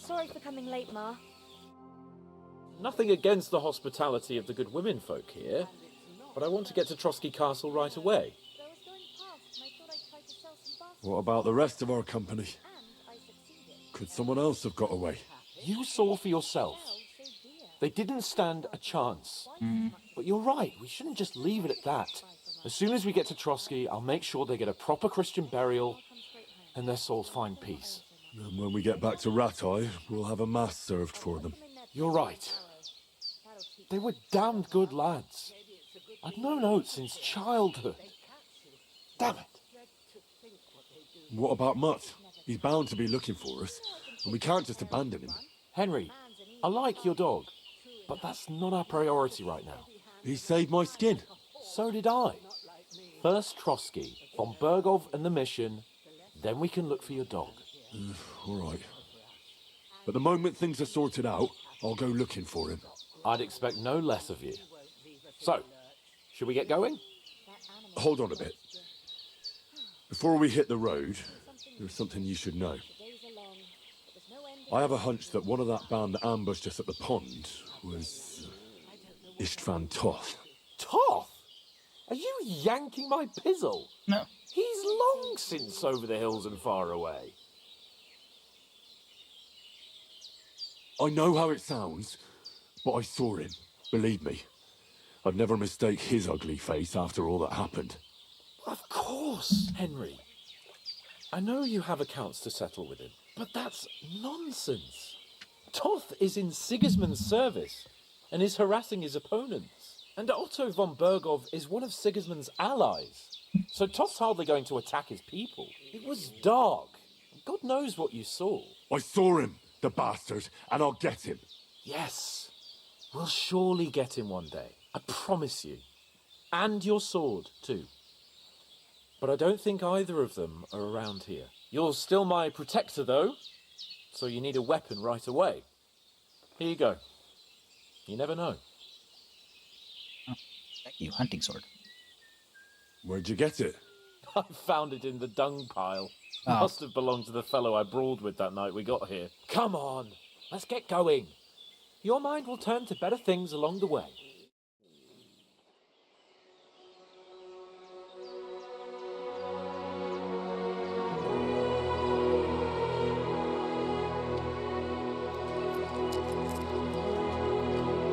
Sorry for coming late, Ma. Nothing against the hospitality of the good women folk here, but I want to get to Trotsky Castle right away. I was going past and I thought I'd try to sell some baskets. What about the rest of our company? And I succeeded. Could someone else have got away? You saw for yourself. They didn't stand a chance. But you're right, we shouldn't just leave it at that. As soon as we get to Trotsky, I'll make sure they get a proper Christian burial and their souls find peace. And when we get back to Ratai, we'll have a mass served for them. You're right. They were damned good lads. I've known Oates since childhood. Damn it. What about Mutt? He's bound to be looking for us, and we can't just abandon him. Henry, I like your dog, but that's not our priority right now. He saved my skin. So did I. First Trotsky, von Bergov and the mission, then we can look for your dog. All right. But the moment things are sorted out, I'll go looking for him. I'd expect no less of you. So, should we get going? Hold on a bit. Before we hit the road, there's something you should know. I have a hunch that one of that band that ambushed us at the pond was Istvan Toth. Toth? Are you yanking my pizzle? No. He's long since over the hills and far away. I know how it sounds, but I saw him. Believe me. I'd never mistake his ugly face after all that happened. Of course, Henry. I know you have accounts to settle with him, but that's nonsense. Toth is in Sigismund's service and is harassing his opponents. And Otto von Bergov is one of Sigismund's allies. So Toth's hardly going to attack his people. It was dark. God knows what you saw. I saw him, the bastard, and I'll get him. Yes, we'll surely get him one day. I promise you. And your sword, too. But I don't think either of them are around here. You're still my protector, though, so you need a weapon right away. Here you go. You never know. Oh, thank you, hunting sword. Where'd you get it? I found it in the dung pile. Oh. Must have belonged to the fellow I brawled with that night we got here. Come on, let's get going. Your mind will turn to better things along the way.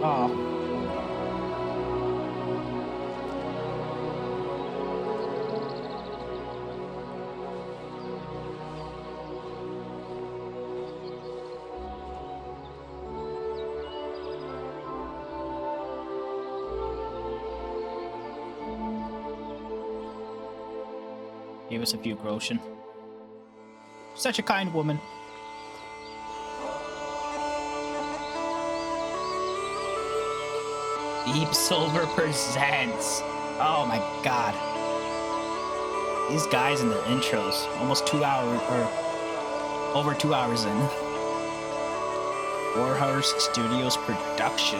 Oh. Gave us a few groschen. Such a kind woman. Deep Silver presents. Oh my god. These guys in their intros, almost 2 hours, or over 2 hours in. Warhorse Studios production.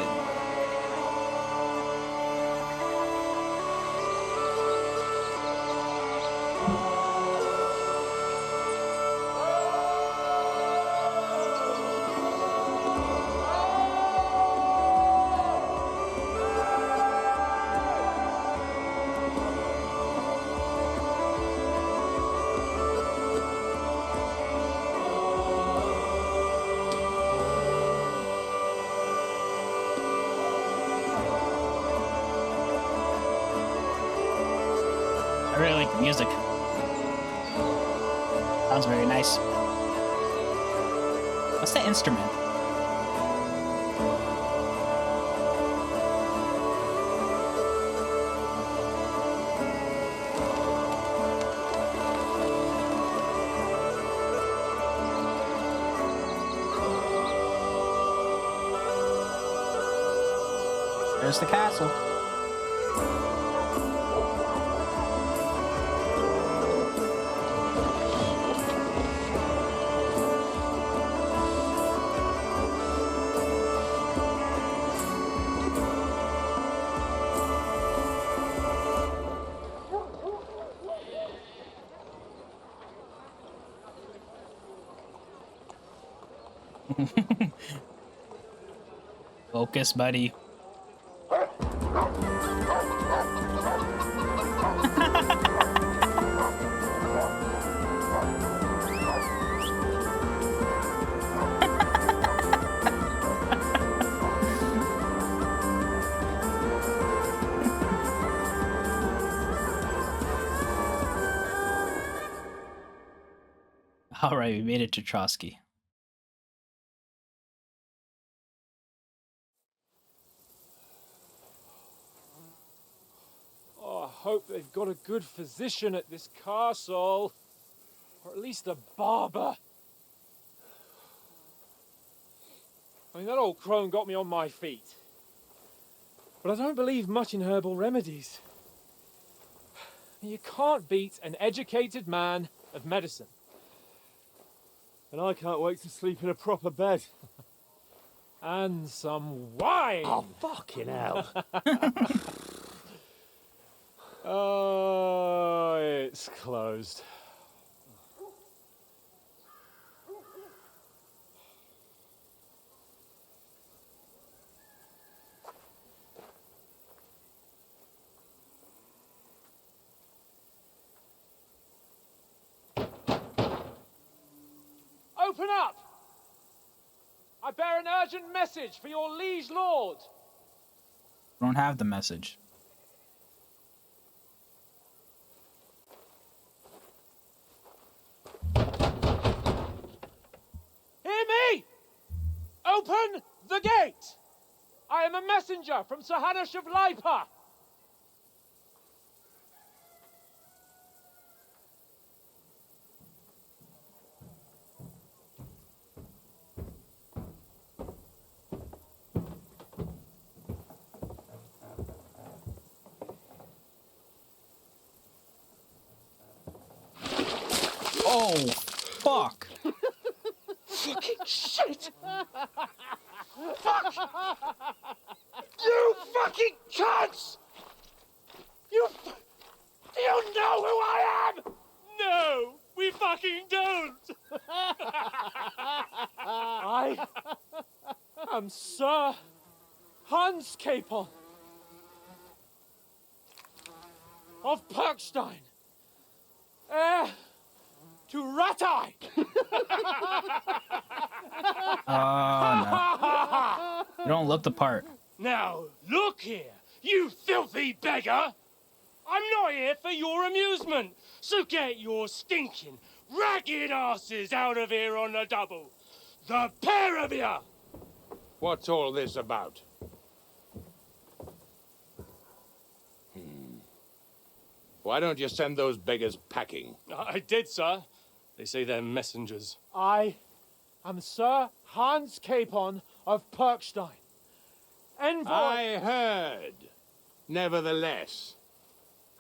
I really like the music. Sounds very nice. What's the instrument? There's the castle. Focus, buddy. All right, we made it to Trotsky. Oh, I hope they've got a good physician at this castle. Or at least a barber. I mean, that old crone got me on my feet. But I don't believe much in herbal remedies. You can't beat an educated man of medicine. And I can't wait to sleep in a proper bed. And some wine! Oh, fucking hell. Oh, it's closed. Open up! I bear an urgent message for your liege lord. Don't have the message. Hear me! Open the gate! I am a messenger from Sir Hans of Lipa. Oh, fuck. Fucking shit! Fuck! You fucking cunts! Do you know who I am? No, we fucking don't! I am Sir Hans Capon of Perkstein, heir to Ratai! Oh, no. You don't look the part. Now, look here, you filthy beggar! I'm not here for your amusement, so get your stinking, ragged asses out of here on the double. The pair of you! What's all this about? Why don't you send those beggars packing? I did, sir. They say they're messengers. I am Sir Hans Capon of Perkstein. Envoy... I heard. Nevertheless,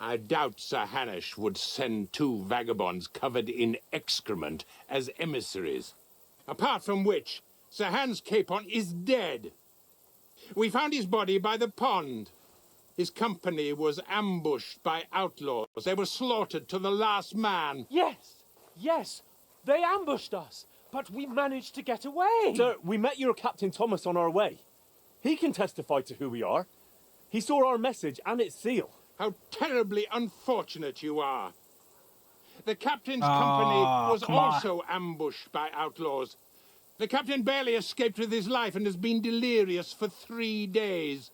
I doubt Sir Hanush would send two vagabonds covered in excrement as emissaries. Apart from which, Sir Hans Capon is dead. We found his body by the pond. His company was ambushed by outlaws. They were slaughtered to the last man. Yes, they ambushed us, but we managed to get away. Sir, we met your Captain Thomas on our way. He can testify to who we are. He saw our message and its seal. How terribly unfortunate you are. The captain's company was also ambushed by outlaws. The captain barely escaped with his life and has been delirious for 3 days.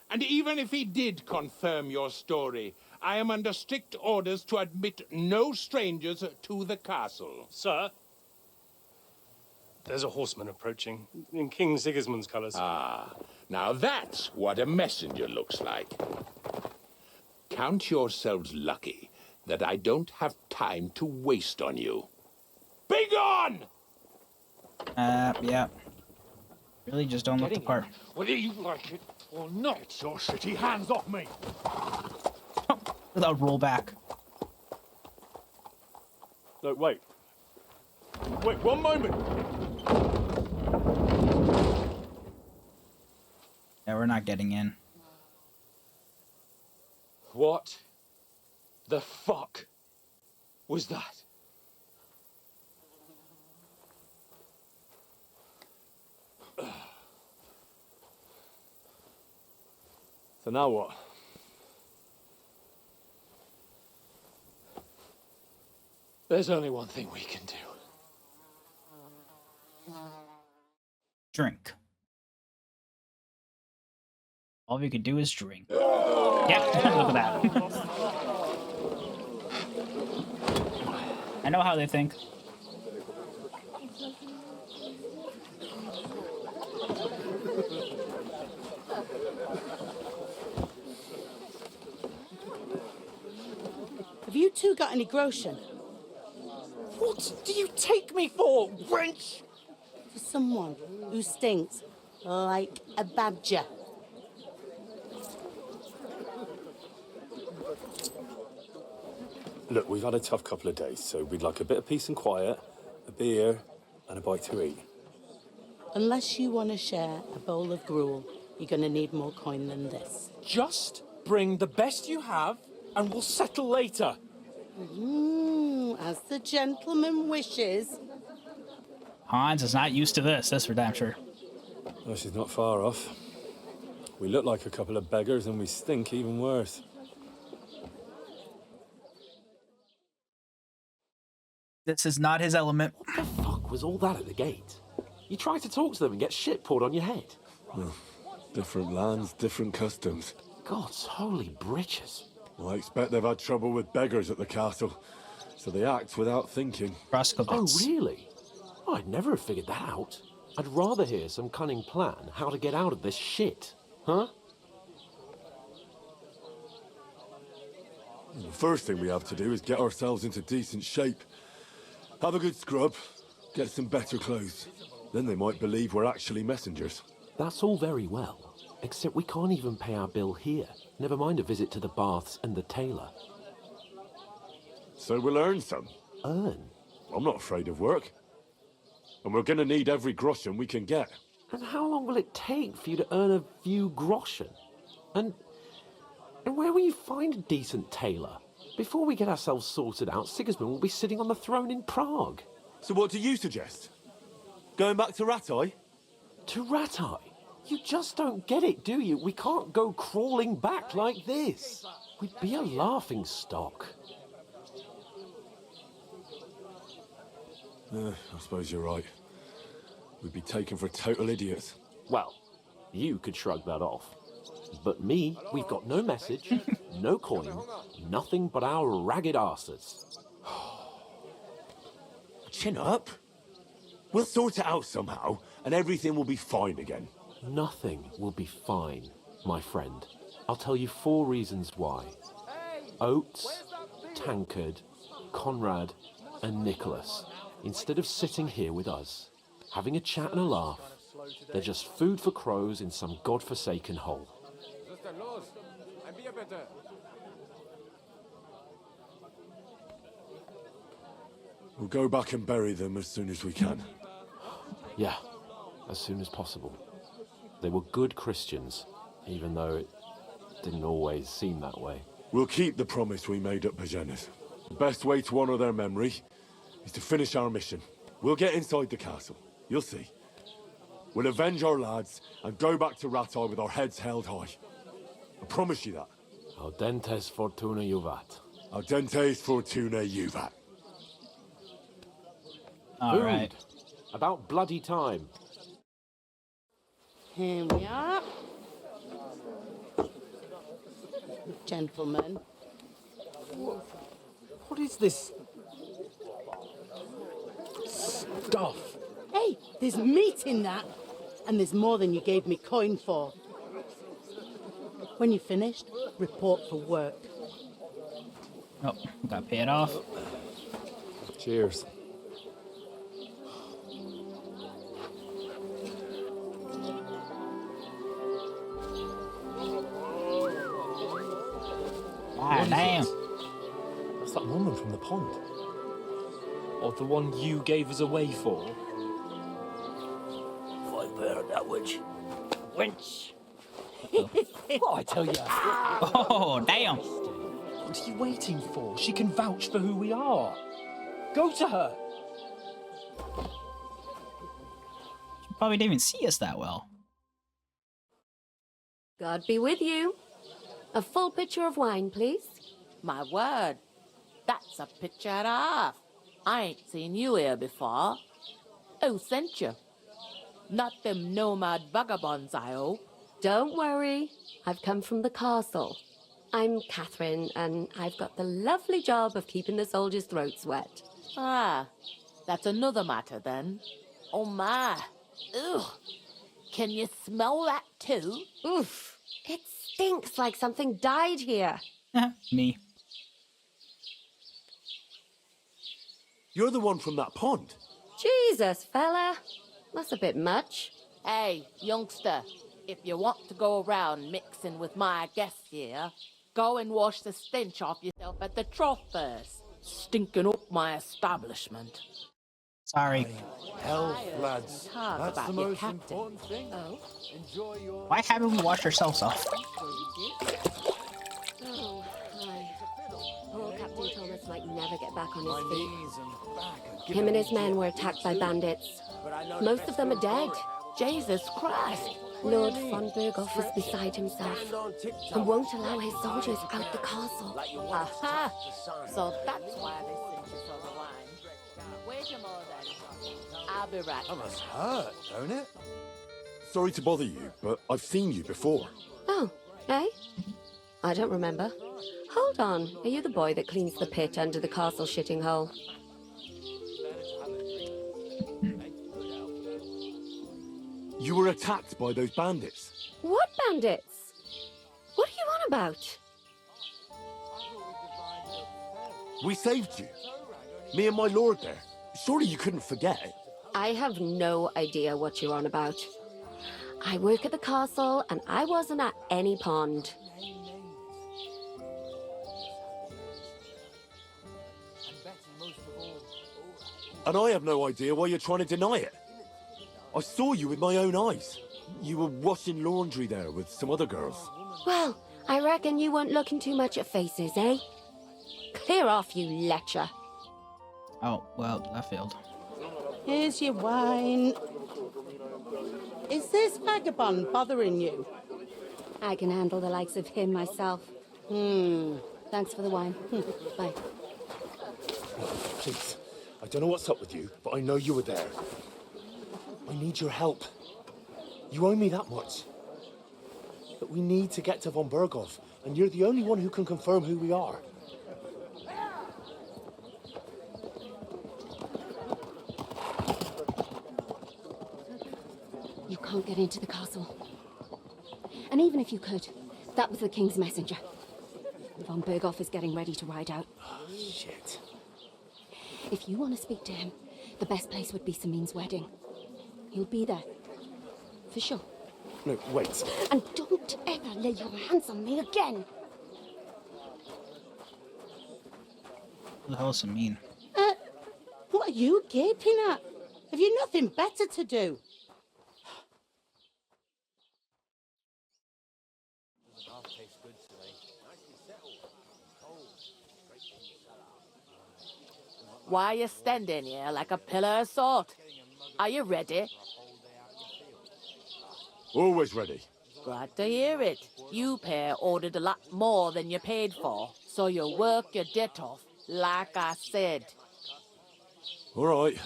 And even if he did confirm your story, I am under strict orders to admit no strangers to the castle. Sir, there's a horseman approaching in King Sigismund's colours. Ah, now that's what a messenger looks like. Count yourselves lucky that I don't have time to waste on you. Be gone! Yeah. Really just don't look the part. Whether you like it or not. Get your shitty hands off me! Without roll back. No, wait. Wait, one moment! Yeah, we're not getting in. What the fuck was that? So now what? There's only one thing we can do. Drink. All we could do is drink. Yeah, look at that. I know how they think. Have you two got any groschen? What do you take me for, wench? For someone who stinks like a badger. Look, we've had a tough couple of days, so we'd like a bit of peace and quiet, a beer, and a bite to eat. Unless you want to share a bowl of gruel, you're going to need more coin than this. Just bring the best you have, and we'll settle later. As the gentleman wishes. Hans is not used to this, that's for damn sure. Well, she's not far off. We look like a couple of beggars, and we stink even worse. This is not his element. What the fuck was all that at the gate? You try to talk to them and get shit poured on your head. Well, different lands, different customs. God's holy britches. Well, I expect they've had trouble with beggars at the castle, so they act without thinking. Oh, really? Oh, I'd never have figured that out. I'd rather hear some cunning plan how to get out of this shit. Huh? The first thing we have to do is get ourselves into decent shape. Have a good scrub, get some better clothes. Then they might believe we're actually messengers. That's all very well, except we can't even pay our bill here. Never mind a visit to the baths and the tailor. So we'll earn some. Earn? I'm not afraid of work. And we're gonna need every groschen we can get. And how long will it take for you to earn a few groschen? And where will you find a decent tailor? Before we get ourselves sorted out, Sigismund will be sitting on the throne in Prague. So what do you suggest? Going back to Ratai? To Ratai? You just don't get it, do you? We can't go crawling back like this. We'd be a laughing stock. I suppose you're right. We'd be taken for total idiots. Well, you could shrug that off. But me, we've got no message, no coin, nothing but our ragged arses. Chin up. We'll sort it out somehow, and everything will be fine again. Nothing will be fine, my friend. I'll tell you 4 reasons why. Oates, Tankard, Conrad, and Nicholas, instead of sitting here with us, having a chat and a laugh, they're just food for crows in some godforsaken hole. We'll go back and bury them as soon as we can. Yeah, as soon as possible. They were good Christians, even though it didn't always seem that way. We'll keep the promise we made at Bajenas. The best way to honor their memory is to finish our mission. We'll get inside the castle. You'll see. We'll avenge our lads and go back to Ratai with our heads held high. I promise you that. Audentes fortuna juvat. Audentes fortuna juvat. All right. About bloody time. Here we are. Gentlemen. What is this stuff? Hey, there's meat in that. And there's more than you gave me coin for. When you're finished, report for work. Oh, gotta pay it off. Cheers. Ah, damn. That's that woman from the pond. Or the one you gave us away for. I've heard that witch. Wench. What I tell you? Oh, damn. What are you waiting for? She can vouch for who we are. Go to her. She probably didn't even see us that well. God be with you. A full pitcher of wine, please. My word, that's a picture and a half. I ain't seen you here before. Who sent you? Not them nomad vagabonds, I hope. Don't worry. I've come from the castle. I'm Catherine, and I've got the lovely job of keeping the soldiers' throats wet. Ah, that's another matter then. Oh my. Ugh. Can you smell that too? Oof. It stinks like something died here. Me. You're the one from that pond. Jesus, fella. That's a bit much. Hey, youngster, if you want to go around mixing with my guests here, go and wash the stench off yourself at the trough first. Stinking up my establishment. Sorry. Health, lads. Talk That's about the your most captain. important thing. Oh. Enjoy your... Why haven't we washed ourselves off? Oh, hi. Poor Captain Thomas might never get back on his feet. Him and his men were attacked by bandits. Most of them are dead. Jesus Christ. Lord von Berghoff is beside himself and won't allow his soldiers out the castle. Aha! So that's why they sent you for the wine. Where's your mother then? I'll be right. That must hurt, don't it? Sorry to bother you, but I've seen you before. Oh, eh? I don't remember. Hold on. Are you the boy that cleans the pit under the castle shitting hole? You were attacked by those bandits. What bandits? What are you on about? We saved you. Me and my lord there. Surely you couldn't forget. I have no idea what you're on about. I work at the castle, and I wasn't at any pond. And I have no idea why you're trying to deny it. I saw you with my own eyes. You were washing laundry there with some other girls. Well, I reckon you weren't looking too much at faces, eh? Clear off, you lecher. Oh, well, that failed. Here's your wine. Is this vagabond bothering you? I can handle the likes of him myself. Thanks for the wine. Bye. Please, I don't know what's up with you, but I know you were there. I need your help. You owe me that much. But we need to get to von Berghoff, and you're the only one who can confirm who we are. You can't get into the castle. And even if you could, that was the king's messenger. Von Berghoff is getting ready to ride out. Shit. If you want to speak to him, the best place would be Samin's wedding. He'll be there. For sure. No, wait. And don't ever lay your hands on me again. What the hell does it mean? What are you gaping at? Have you nothing better to do? Why are you standing here like a pillar of salt? Are you ready? Always ready. Glad to hear it. You pair ordered a lot more than you paid for, so you'll work your debt off, like I said. All right.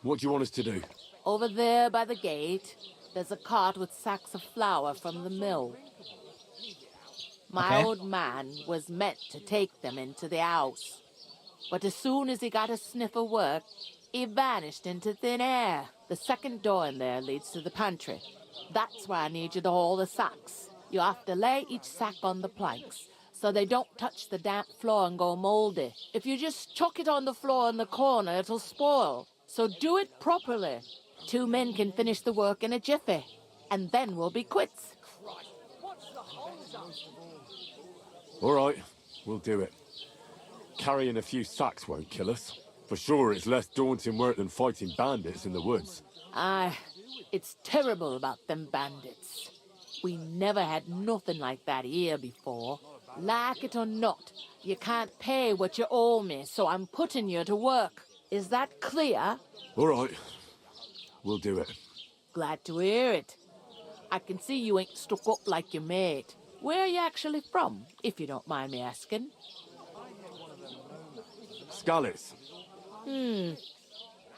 What do you want us to do? Over there by the gate, there's a cart with sacks of flour from the mill. My Okay. old man was meant to take them into the house. But as soon as he got a sniff of work, he vanished into thin air. The second door in there leads to the pantry. That's where I need you to haul the sacks. You have to lay each sack on the planks, so they don't touch the damp floor and go mouldy. If you just chuck it on the floor in the corner, it'll spoil. So do it properly. 2 men can finish the work in a jiffy, and then we'll be quits. All right, we'll do it. Carrying a few sacks won't kill us. For sure, it's less daunting work than fighting bandits in the woods. Aye, it's terrible about them bandits. We never had nothing like that here before. Like it or not, you can't pay what you owe me, so I'm putting you to work. Is that clear? All right, we'll do it. Glad to hear it. I can see you ain't stuck up like your mate. Where are you actually from, if you don't mind me asking? Scallis.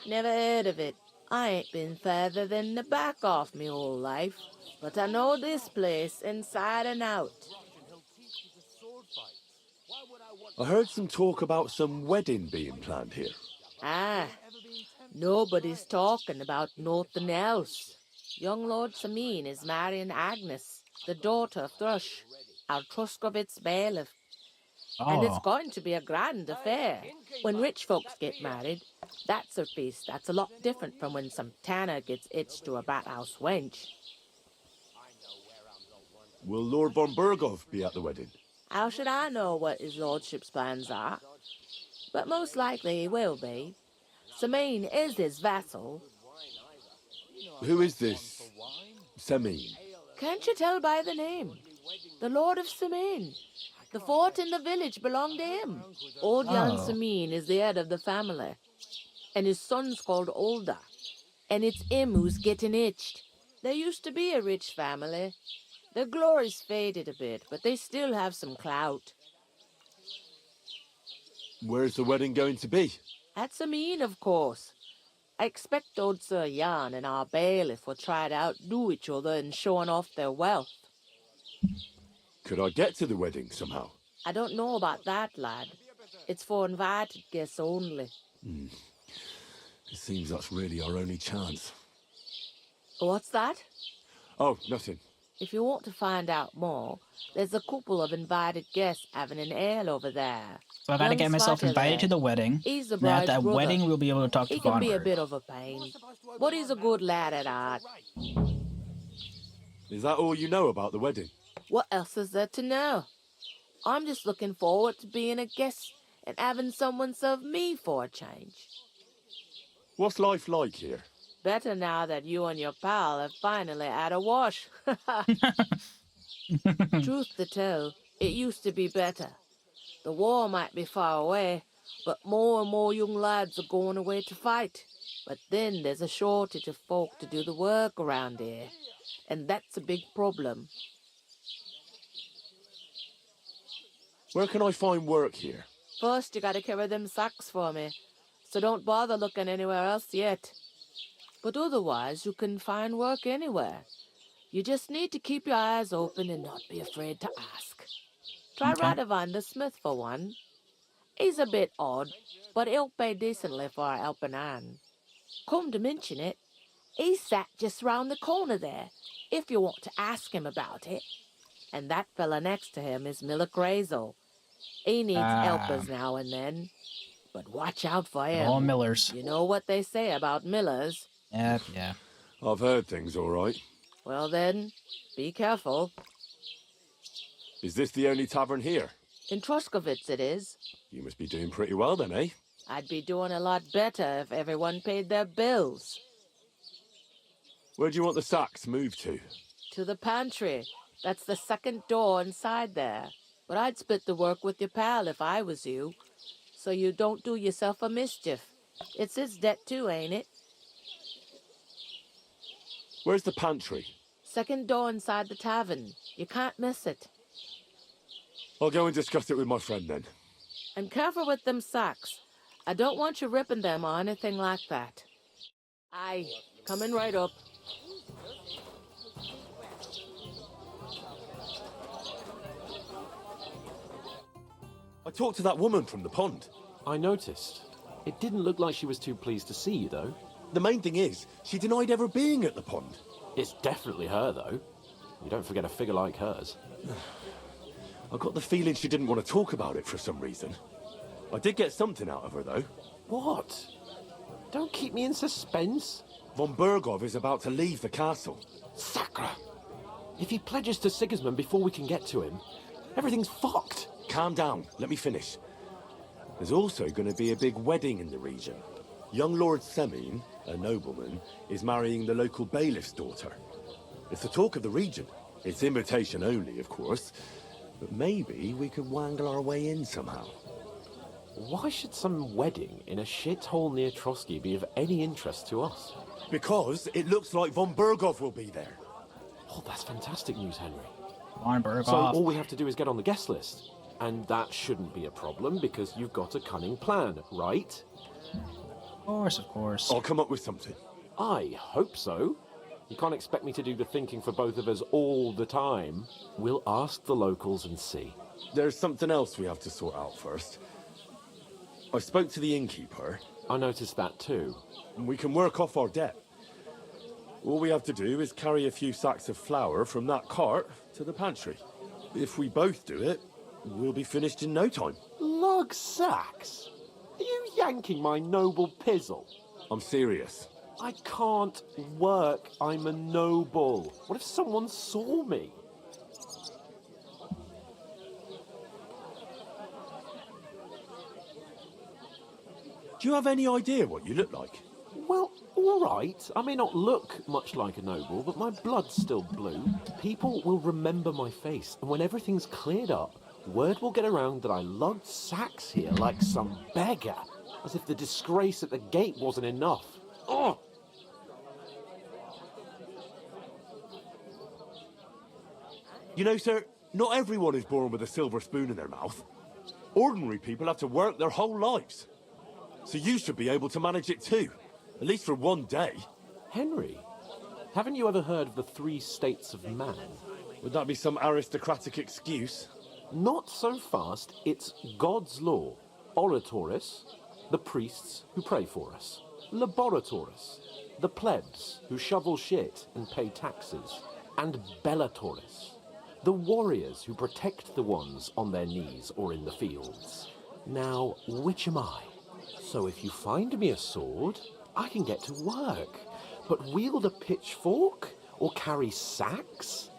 Never heard of it. I ain't been further than the back off me whole life, but I know this place inside and out. I heard some talk about some wedding being planned here. Ah, nobody's talking about nothing else. Young Lord Sameen is marrying Agnes, the daughter of Thrush, our Truscovitz bailiff. And it's Oh, going to be a grand affair. When rich folks get married, that's a feast that's a lot different from when some tanner gets hitched to a bathhouse wench. Will Lord von Burgov be at the wedding? How should I know what his lordship's plans are? But most likely he will be. Sameen is his vassal. Who is this Semine? Can't you tell by the name? The Lord of Sameen. The fort in the village belonged to him. Old Jan Oh. Sameen is the head of the family. And his son's called Olda. And it's him who's getting itched. There used to be a rich family. Their glory's faded a bit, but they still have some clout. Where's the wedding going to be? At Sameen, of course. I expect old Sir Jan and our bailiff will try to outdo each other in showing off their wealth. Could I get to the wedding somehow? I don't know about that, lad. It's for invited guests only. It seems that's really our only chance. What's that? Oh, nothing. If you want to find out more, there's a couple of invited guests having an ale over there. so I gotta Young get myself Spider invited there. to the wedding. He's the And at bride's that brother. wedding, we'll be able to talk to He can be a Vonberg. bit of a pain, but he's a good lad at heart. Is that all you know about the wedding? What else is there to know? I'm just looking forward to being a guest and having someone serve me for a change. What's life like here? Better now that you and your pal have finally had a wash. Truth to tell, it used to be better. The war might be far away, but more and more young lads are going away to fight. But then there's a shortage of folk to do the work around here, and that's a big problem. Where can I find work here? First, you gotta carry them sacks for me, so don't bother looking anywhere else yet. But otherwise, you can find work anywhere. You just need to keep your eyes open and not be afraid to ask. Try Okay. Radovan the smith for one. He's a bit odd, but he'll pay decently for a helping hand. Come to mention it, he's sat just round the corner there, if you want to ask him about it. And that fella next to him is Miller Crazel. He needs helpers now and then. But watch out for him. All Millers. You know what they say about Millers. Yeah, yeah. I've heard things all right. Well then, be careful. Is this the only tavern here? In Truscovitz it is. You must be doing pretty well then, eh? I'd be doing a lot better if everyone paid their bills. Where do you want the sacks moved to? To the pantry. That's the second door inside there. But I'd split the work with your pal if I was you. So you don't do yourself a mischief. It's his debt too, ain't it? Where's the pantry? Second door inside the tavern. You can't miss it. I'll go and discuss it with my friend then. And careful with them sacks. I don't want you ripping them or anything like that. Aye, coming right up. I talked to that woman from the pond. I noticed. It didn't look like she was too pleased to see you, though. The main thing is, she denied ever being at the pond. It's definitely her, though. You don't forget a figure like hers. I got the feeling she didn't want to talk about it for some reason. I did get something out of her, though. What? Don't keep me in suspense. Von Burgov is about to leave the castle. Sacre! If he pledges to Sigismund before we can get to him, everything's fucked. Calm down, let me finish. There's also going to be a big wedding in the region. Young Lord Semine, a nobleman, is marrying the local bailiff's daughter. It's the talk of the region. It's invitation only, of course. But maybe we could wangle our way in somehow. Why should some wedding in a shithole near Trotsky be of any interest to us? Because it looks like von Burgov will be there. Oh, that's fantastic news, Henry. Come on, Berg So off. all we have to do is get on the guest list. And that shouldn't be a problem because you've got a cunning plan, right? Of course, of course. I'll come up with something. I hope so. You can't expect me to do the thinking for both of us all the time. We'll ask the locals and see. There's something else we have to sort out first. I spoke to the innkeeper. I noticed that too. And we can work off our debt. All we have to do is carry a few sacks of flour from that cart to the pantry. If we both do it, we'll be finished in no time. Lug sacks? Are you yanking my noble pizzle? I'm serious. I can't work. I'm a noble. What if someone saw me? Do you have any idea what you look like? Well, all right. I may not look much like a noble, but my blood's still blue. People will remember my face, and when everything's cleared up, word will get around that I lugged sacks here like some beggar, as if the disgrace at the gate wasn't enough. Oh! You know, sir, not everyone is born with a silver spoon in their mouth. Ordinary people have to work their whole lives. So you should be able to manage it too, at least for one day. Henry, haven't you ever heard of the 3 states of man? Would that be some aristocratic excuse? Not so fast. It's God's law. Oratores, the priests who pray for us. Laboratores, the plebs who shovel shit and pay taxes. And Bellatores, the warriors who protect the ones on their knees or in the fields. Now, which am I? So if you find me a sword, I can get to work. But wield a pitchfork or carry sacks?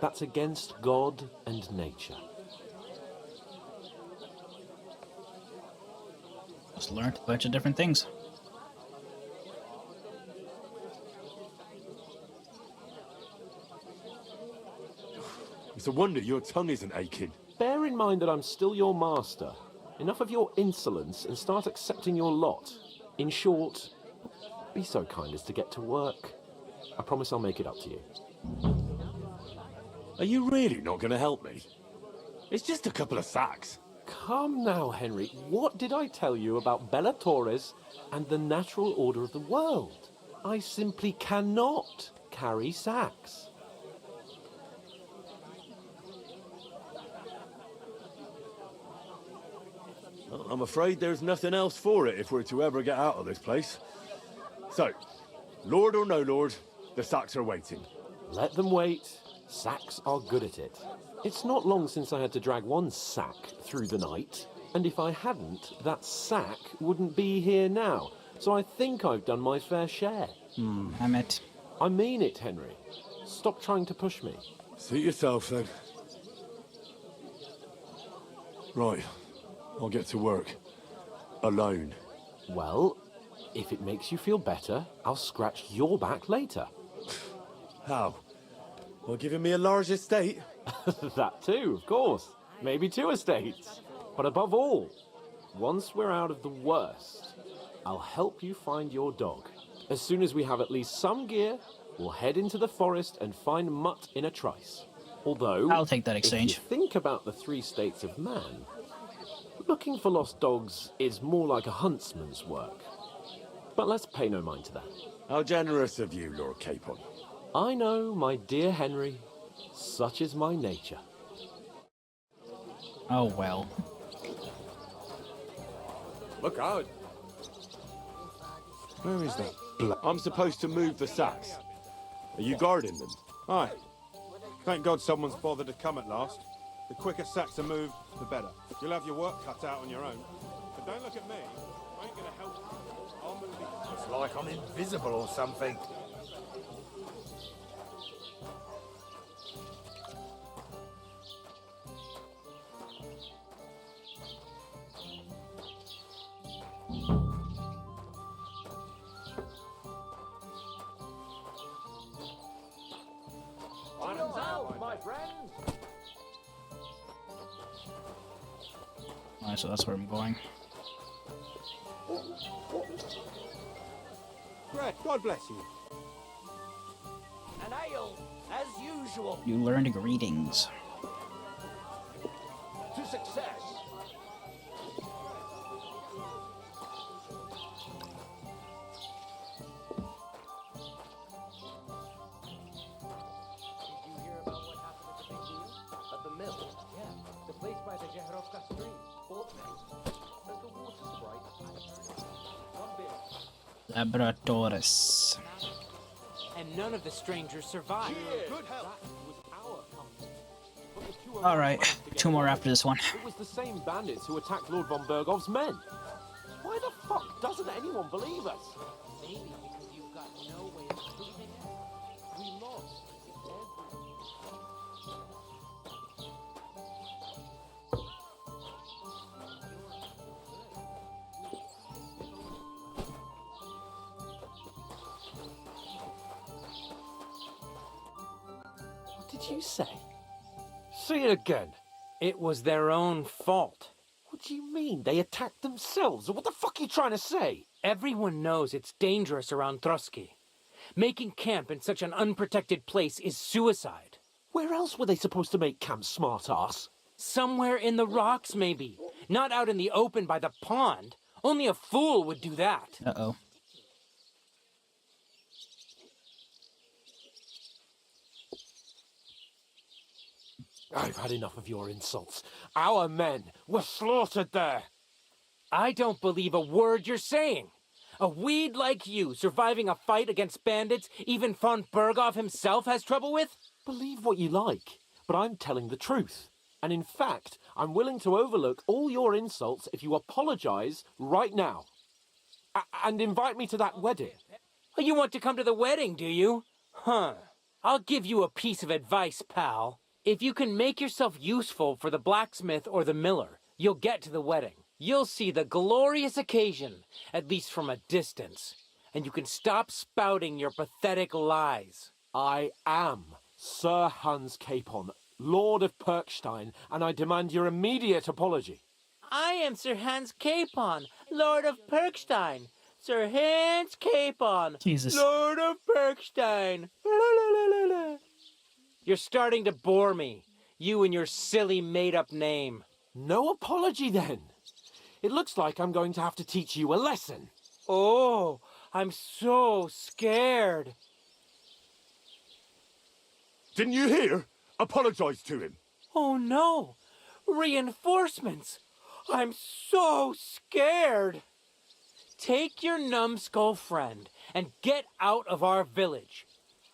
That's against God and nature. Just learned a bunch of different things. It's a wonder your tongue isn't aching. Bear in mind that I'm still your master. Enough of your insolence and start accepting your lot. In short, be so kind as to get to work. I promise I'll make it up to you. Are you really not going to help me? It's just a couple of sacks. Come now, Henry. What did I tell you about Bellatores and the natural order of the world? I simply cannot carry sacks. Well, I'm afraid there's nothing else for it if we're to ever get out of this place. So, Lord or no Lord, the sacks are waiting. Let them wait. Sacks are good at it. It's not long since I had to drag one sack through the night, and if I hadn't, that sack wouldn't be here now. So I think I've done my fair share. Damn it. I mean it, Henry. Stop trying to push me. Suit yourself, then. Right. I'll get to work. Alone. Well, if it makes you feel better, I'll scratch your back later. How? Well, giving me a large estate? That too, of course. Maybe 2 estates. But above all, once we're out of the worst, I'll help you find your dog. As soon as we have at least some gear, we'll head into the forest and find Mutt in a trice. Although, I'll take that exchange. if you think about the 3 states of man, looking for lost dogs is more like a huntsman's work. But let's pay no mind to that. How generous of you, Lord Capon. I know, my dear Henry, such is my nature. Oh well. Look out. Where is that? I'm supposed to move the sacks. Are you guarding them? Aye. Thank God someone's bothered to come at last. The quicker sacks are moved, the better. You'll have your work cut out on your own. But don't look at me. I ain't gonna help you. I'll move it. It's like I'm invisible or something. Alright, so that's where I'm going. Fred, God bless you. An ale! As usual. You learned greetings. To success. At the mill? Yeah, the place by the Jeherovka stream. Says the water's bright. Laboratores. And none of the strangers survived. Good help. Alright, 2 more after this one. It was the same bandits who attacked Lord von Bergov's men. Why the fuck doesn't anyone believe us? Maybe because you've got no way of proving it. We lost What did you say? Say it again. It was their own fault. What do you mean? They attacked themselves? What the fuck are you trying to say? Everyone knows it's dangerous around Trotsky. Making camp in such an unprotected place is suicide. Where else were they supposed to make camp, smart-ass? Somewhere in the rocks, maybe. Not out in the open by the pond. Only a fool would do that. Uh-oh. I've had enough of your insults. Our men were slaughtered there. I don't believe a word you're saying. A weed like you surviving a fight against bandits even von Bergov himself has trouble with? Believe what you like, but I'm telling the truth. And in fact, I'm willing to overlook all your insults if you apologize right now. And invite me to that wedding. Oh, you want to come to the wedding, do you? Huh. I'll give you a piece of advice, pal. If you can make yourself useful for the blacksmith or the miller, you'll get to the wedding. You'll see the glorious occasion, at least from a distance. And you can stop spouting your pathetic lies. I am Sir Hans Capon, Lord of Perkstein, and I demand your immediate apology. I am Sir Hans Capon, Lord of Perkstein. Sir Hans Capon, Jesus. Lord of Perkstein. You're starting to bore me, you and your silly made-up name. No apology, then. It looks like I'm going to have to teach you a lesson. Oh, I'm so scared. Didn't you hear? Apologize to him. Oh no, reinforcements. I'm so scared. Take your numbskull friend and get out of our village.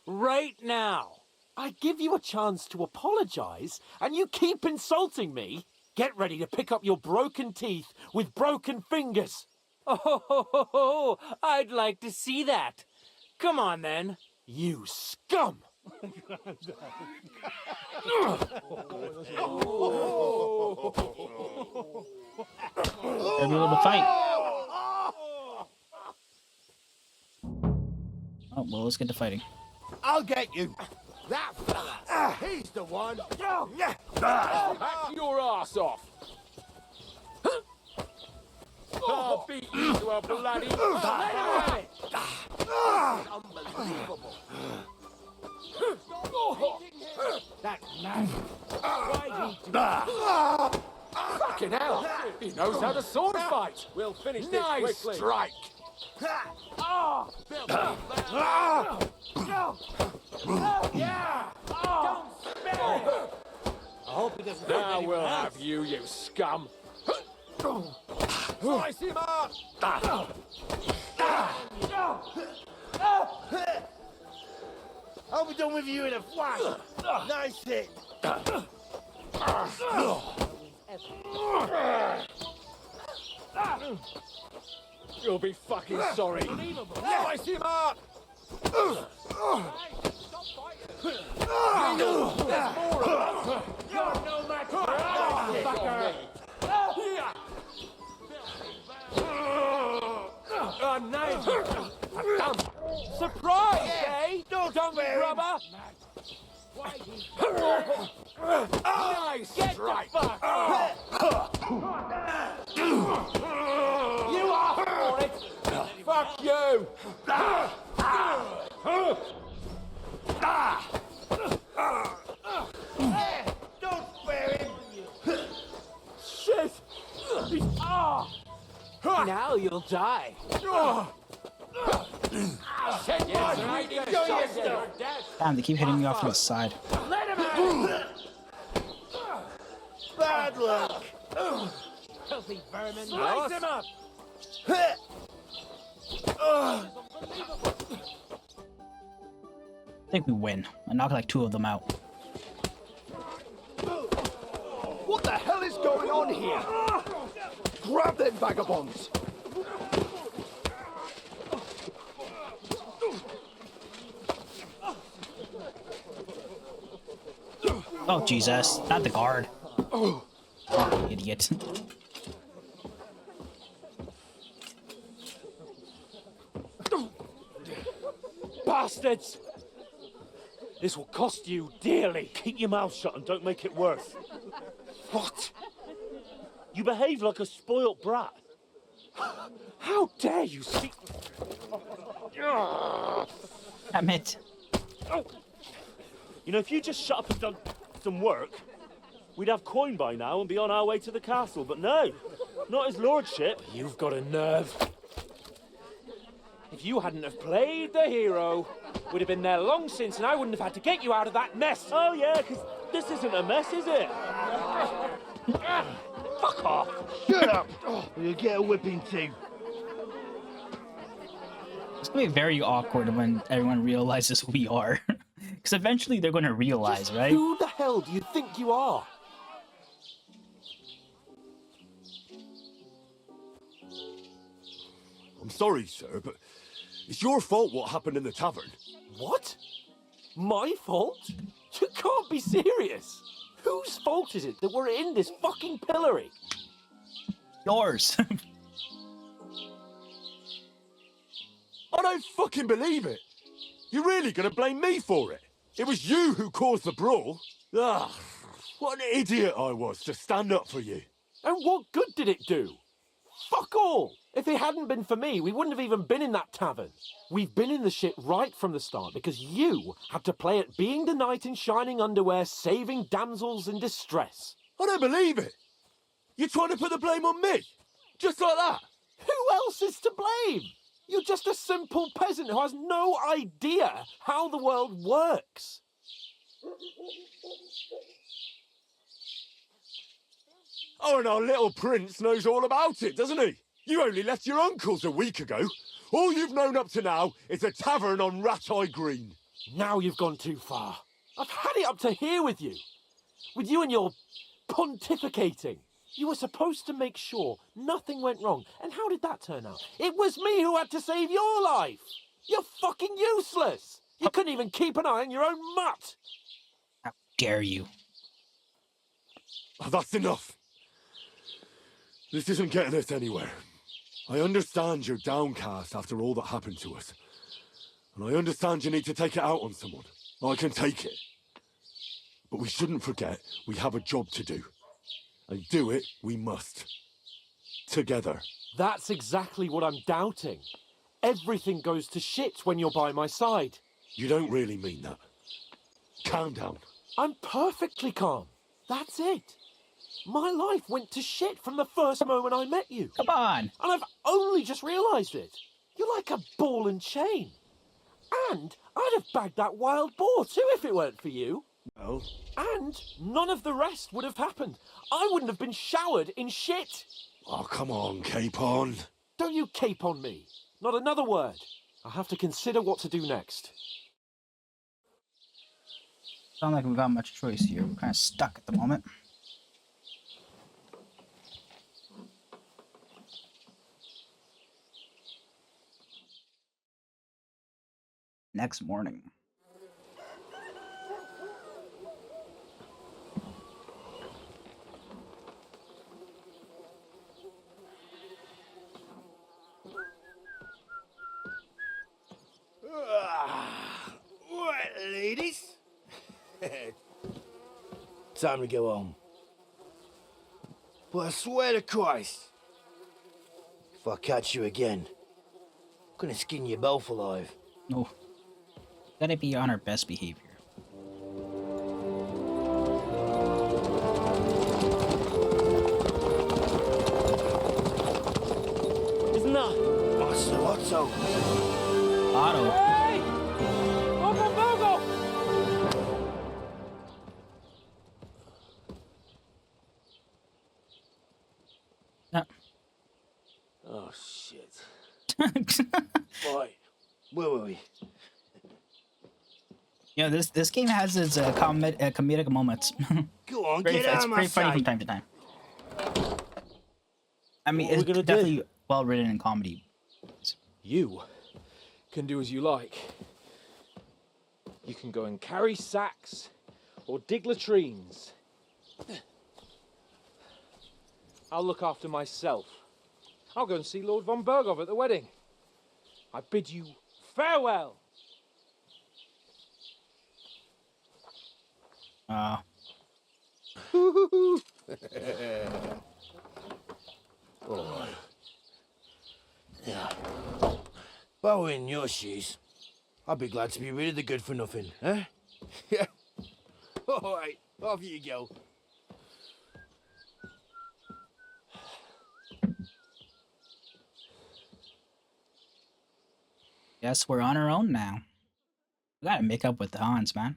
Right now. I give you a chance to apologize, and you keep insulting me. Get ready to pick up your broken teeth with broken fingers. Oh, I'd like to see that. Come on, then. You scum! There'll be a little fight. Oh, well, let's get to fighting. I'll get you. That fella. He's the one. Back your ass off! I'll beat you to a bloody... Unbelievable. That man. Why did he Fucking hell! He knows how to sword fight! We'll finish this Nice quickly. strike! Yeah! Don't spare him! I hope he doesn't hurt Now anyone we'll else. have you, you scum! Slice him up! I'll be done with you in a flash! Nice hit! You'll be fucking sorry! Slice him up! There's more of us! You're no match for us, fucker! Nice! Surprise, eh? Don't Dumb spare him. rubber! Nice strike! You are for it! Fuck you! you'll die. Damn, they keep hitting me off to the side. Let him out! Bad luck. Filthy vermin. Slice him up. I think we win. I knocked like 2 of them out. What the hell is going on here? Grab them vagabonds! Oh, Jesus. Not the guard. Oh, idiot. Bastards! This will cost you dearly. Keep your mouth shut and don't make it worse. What? You behave like a spoilt brat. How dare you speak? Damn it. You know, if you just shut up and done some work, we'd have coin by now and be on our way to the castle. But no, not his lordship. You've got a nerve. If you hadn't have played the hero, we'd have been there long since and I wouldn't have had to get you out of that mess. Oh yeah, because this isn't a mess, is it? Fuck off. Shut up. You'll get a whipping too. It's gonna be very awkward when everyone realizes who we are. Because eventually they're gonna realize, right? Who the hell do you think you are? I'm sorry, sir, but it's your fault what happened in the tavern. What? My fault? You can't be serious. Whose fault is it that we're in this fucking pillory? Yours. I don't fucking believe it. You're really gonna blame me for it? It was you who caused the brawl. Ah, what an idiot I was to stand up for you. And what good did it do? Fuck all! If it hadn't been for me, we wouldn't have even been in that tavern. We've been in the shit right from the start because you had to play at being the knight in shining underwear, saving damsels in distress. I don't believe it. You're trying to put the blame on me? Just like that? Who else is to blame? You're just a simple peasant who has no idea how the world works. Oh, and our little prince knows all about it, doesn't he? You only left your uncle's a week ago. All you've known up to now is a tavern on Rat-Eye Green. Now you've gone too far. I've had it up to here with you. With you and your pontificating. You were supposed to make sure nothing went wrong. And how did that turn out? It was me who had to save your life. You're fucking useless. You couldn't even keep an eye on your own mutt. How dare you? Oh, that's enough. This isn't getting us anywhere. I understand you're downcast after all that happened to us. And I understand you need to take it out on someone. I can take it. But we shouldn't forget we have a job to do. And do it we must. Together. That's exactly what I'm doubting. Everything goes to shit when you're by my side. You don't really mean that. Calm down. I'm perfectly calm. That's it. My life went to shit from the first moment I met you. Come on. And I've only just realised it. You're like a ball and chain. And I'd have bagged that wild boar too if it weren't for you. Well? And none of the rest would have happened. I wouldn't have been showered in shit. Oh, come on, Capon. Don't you cape on me. Not another word. I'll have to consider what to do next. Sound like we've got much choice here. We're kind of stuck at the moment. Next morning. What, ladies? Time to go home. But I swear to Christ, if I catch you again, I'm gonna skin you both alive. No. Gotta be on our best behavior. Isn't Otto. Otto. Hey! Uncle Bogle! Oh, shit. Boy, where were we? You know, this game has its comedic moments. Go on, It's get out of my pretty funny from sight. time to time. I mean, What are we it's gonna do? definitely well written in comedy. You can do as you like. You can go and carry sacks or dig latrines. I'll look after myself. I'll go and see Lord von Berghoff at the wedding. I bid you farewell. Oh. Yeah. If I were in your shoes, I'd be glad to be rid of the good for nothing, eh? Yeah. All right, off you go. Guess we're on our own now. We gotta make up with the Hans, man.